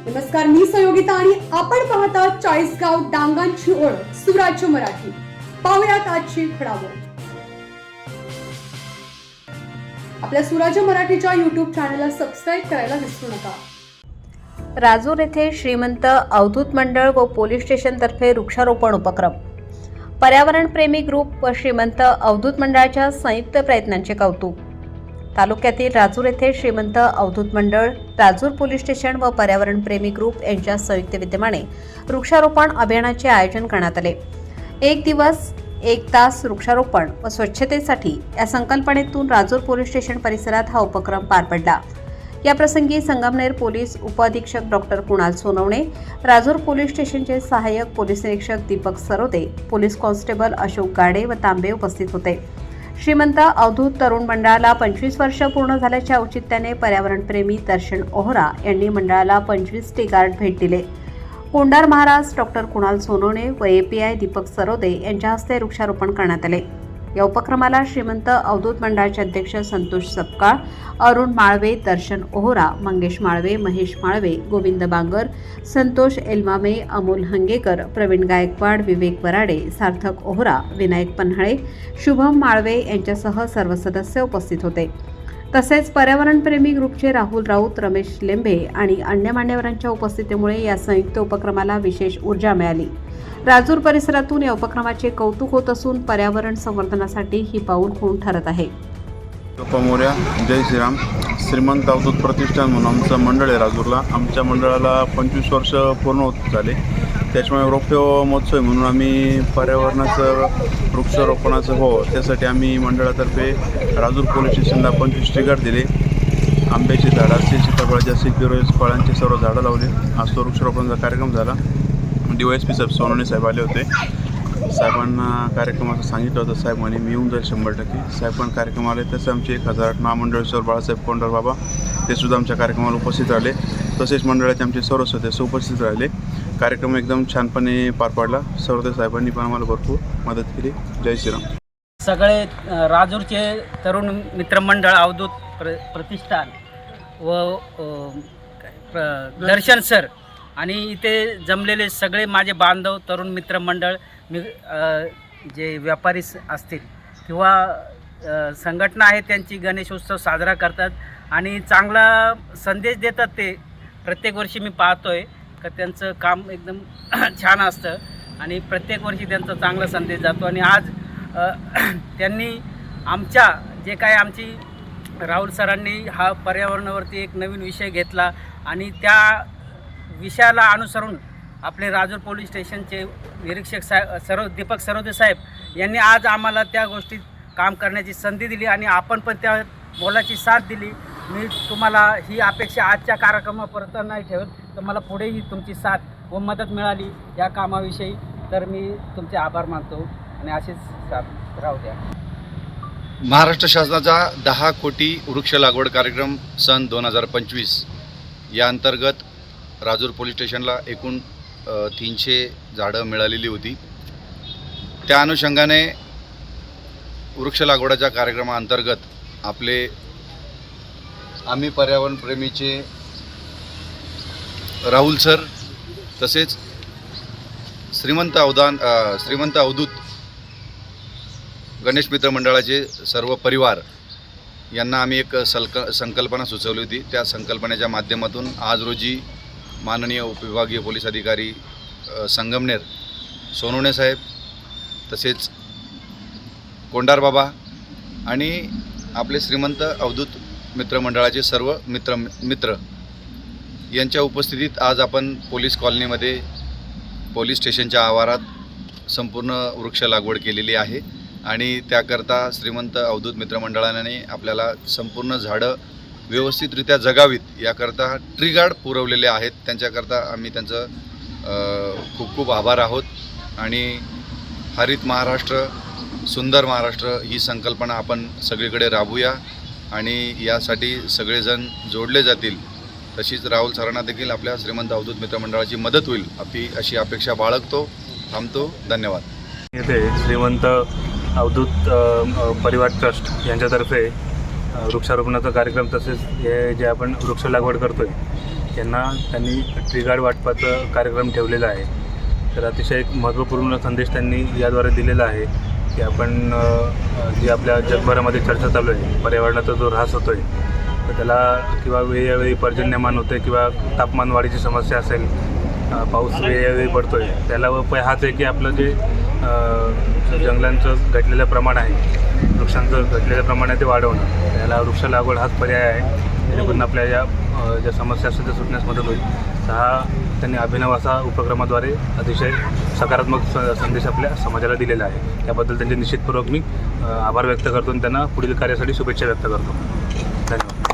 नमस्कार, मी संयोगिता आणि आपण पाहता चाळीसगाव डांगांची ओळख सुराज्य मराठी. पाहुयात आजची घडामोड. आपल्या सुराज्य मराठीच्या YouTube चॅनलला सबस्क्राईब करायला विसरू नका. राजूर येथे श्रीमंत अवधूत मंडळ व पोलीस स्टेशनतर्फे वृक्षारोपण उपक्रम. पर्यावरणप्रेमी ग्रुप व श्रीमंत अवधूत मंडळाच्या संयुक्त प्रयत्नांचे कौतुक. तालुक्यातील राजूर येथे श्रीमंत अवधूत मंडळ, राजूर पोलीस स्टेशन व पर्यावरणप्रेमी ग्रुप यांच्या संयुक्त विद्यमाने वृक्षारोपण अभियानाचे आयोजन करण्यात आले. एक दिवस एक तास वृक्षारोपण व स्वच्छतेसाठी या संकल्पनेतून राजूर पोलीस स्टेशन परिसरात हा उपक्रम पार पडला. या प्रसंगी संगमनेर पोलीस उपअधीक्षक डॉक्टर कुणाल सोनवणे, राजूर पोलीस स्टेशनचे सहाय्यक पोलीस निरीक्षक दीपक सरोदे, पोलीस कॉन्स्टेबल अशोक गाडे व तांबे उपस्थित होते. श्रीमंत अवधूत तरुण मंडळाला 25 वर्ष पूर्ण झाल्याच्या औचित्याने पर्यावरणप्रेमी दर्शन ओहरा यांनी मंडळाला 25 टी गार्ड भेट दिले. कोंडार महाराज डॉक्टर कुणाल सोनवणे व API दीपक सरोदे यांच्या हस्ते वृक्षारोपण करण्यात आले. या उपक्रमाला श्रीमंत अवधूत मंडळाचे अध्यक्ष संतोष सपकाळ, अरुण माळवे, दर्शन ओहरा, मंगेश माळवे, महेश माळवे, गोविंद बांगर, संतोष एलमामे, अमोल हंगेकर, प्रवीण गायकवाड, विवेक वराडे, सार्थक ओहरा, विनायक पन्हाळे, शुभम माळवे यांच्यासह सर्व सदस्य उपस्थित होते. तसेच पर्यावरणप्रेमी ग्रुपचे राहुल राऊत, रमेश लेंबे आणि अन्य मान्यवरांच्या उपस्थितीमुळे या संयुक्त उपक्रमाला विशेष ऊर्जा मिळाली. राजूर परिसरातून या उपक्रमाचे कौतुक होत असून पर्यावरण संवर्धनासाठी ही पाऊल खूण ठरत आहे. जय श्रीराम. श्रीमंत अवधूत प्रतिष्ठान म्हणून आमचं मंडळ आहे राजूरला. आमच्या मंडळाला 25 वर्ष पूर्ण होत झाले. त्याच्यामुळे रोप्य महोत्सव म्हणून आम्ही पर्यावरणाचं वृक्षारोपणाचं त्यासाठी आम्ही मंडळातर्फे राजूर पोलीस स्टेशनला 25 टी गार्ड दिले. आंब्याची झाडं असतील, सीताफळाच्या असतील, फळांची सर्व झाडं लावली. आज तो वृक्षारोपणाचा कार्यक्रम झाला. DYSP साहेब सोनवणे साहेब आले होते. साहेबांना कार्यक्रमाचं सांगितलं होतं. साहेब म्हणे मी येऊन जाईल 100%. साहेब पण कार्यक्रम आले. तसं आमचे 1008 महामंडळेश्वर बाळासाहेब कोंडार बाबा ते सुद्धा आमच्या कार्यक्रमाला उपस्थित राहिले. तसेच मंडळाचे आमचे सर्व सदस्य उपस्थित राहिले. कार्यक्रम एकदम छानपणे पार पाडला. सर्व साहेबांनी पण आम्हाला भरपूर मदत केली. जय श्रीराम. सगळे राजूरचे तरुण मित्रमंडळ अवधूत प्रतिष्ठान व दर्शन सर आणि इथे जमलेले सगळे माझे बांधव, तरुण मित्रमंडळ, जे व्यापारी असतील किंवा संघटना आहे त्यांची गणेशोत्सव साजरा करतात आणि चांगला संदेश देतात. ते प्रत्येक वर्षी मी पाहतोय का त्यांचं काम एकदम छान असतं आणि प्रत्येक वर्षी त्यांचा चांगला संदेश जातो. आणि आज त्यांनी आमच्या जे काय आमची राहुल सरांनी हा पर्यावरणावरती एक नवीन विषय घेतला आणि त्या विषयाला अनुसरून आपले राजूर पोलीस स्टेशनचे निरीक्षक साहेब दीपक सरोदे साहेब यांनी आज आम्हाला त्या गोष्टीत काम करण्याची संधी दिली आणि आपण पण त्या बोलाची साथ दिली. मी तुम्हाला ही अपेक्षा आजच्या कार्यक्रमापर्यंत नाही ठेवत, तर मला पुढेही तुमची साथ व मदत मिळाली या कामाविषयी, तर मी तुमचे आभार मानतो आणि असेच साथ राहू द्या. महाराष्ट्र शासनाचा 10 कोटी वृक्ष लागवड कार्यक्रम सन 2025 या अंतर्गत राजूर पोलीस स्टेशनला एकूण 300 झाडं मिळालेली होती. त्या अनुषंगाने वृक्ष लागवडाच्या कार्यक्रमाअंतर्गत आम्ही पर्यावरणप्रेमीचे राहुल सर तसेच श्रीमंत अवधूत गणेश मित्र मंडळाचे सर्व परिवार यांना आम्ही एक संकल्पना सुचवली होती. त्या संकल्पनेच्या माध्यमातून आज रोजी माननीय उपविभागीय पोलीस अधिकारी संगमनेर सोनवणे साहेब तसेच कोंडार बाबा आणि आपले श्रीमंत अवधूत मित्रमंडळाचे सर्व मित्र यांच्या उपस्थितीत आज आपण पोलीस कॉलनीमध्ये पोलीस स्टेशनच्या आवारात संपूर्ण वृक्ष लागवड केलेली आहे आणि त्याकरता श्रीमंत अवधूत मित्रमंडळाने आपल्याला संपूर्ण झाडं व्यवस्थितरित्या जगावीत याकरता ट्री गार्ड पुरवलेले आहेत. त्यांच्याकरता आम्ही त्यांचं खूप खूप आभार आहोत. आणि हरित महाराष्ट्र, सुंदर महाराष्ट्र ही संकल्पना आपण सगळीकडे राबवूया आणि यासाठी सगळेजण जोडले जातील. तशीच राहुल सरांना देखील आपल्या श्रीमंत अवधूत मित्रमंडळाची मदत होईल अशी अपेक्षा बाळगतो. थांबतो. धन्यवाद. येथे श्रीमंत अवधूत परिवार ट्रस्ट यांच्यातर्फे वृक्षारोपणाचा कार्यक्रम तसेच हे जे आपण वृक्ष लागवड करतोय यांना त्यांनी ट्री गार्ड वाटपाचा कार्यक्रम ठेवलेला आहे. तर अतिशय एक महत्त्वपूर्ण संदेश त्यांनी याद्वारे दिलेला आहे की आपण जी आपल्या जगभरामध्ये चर्चा चालू आहे, पर्यावरणाचा जो ऱ्हास होतो आहे, तर त्याला किंवा वेळोवेळी पर्जन्यमान होते किंवा तापमान वाढीची समस्या असेल, पाऊस वेळोवेळी पडतो आहे, त्याला उपाय हाच आहे की आपलं जे जंगलांचं घटलेलं प्रमाण आहे, वृक्षांचं घटलेलं प्रमाण आहे ते वाढवणं. त्याला वृक्ष लागवड हाच पर्याय आहे, जेणेकरून आपल्या ज्या समस्या असतील त्या सुटण्यास मदत होईल. तर हा त्यांनी अभिनव असा उपक्रमाद्वारे अतिशय सकारात्मक संदेश आपल्या समाजाला दिलेला आहे. त्याबद्दल त्यांचे निश्चितपूर्वक मी आभार व्यक्त करतो आणि त्यांना पुढील कार्यासाठी शुभेच्छा व्यक्त करतो. धन्यवाद.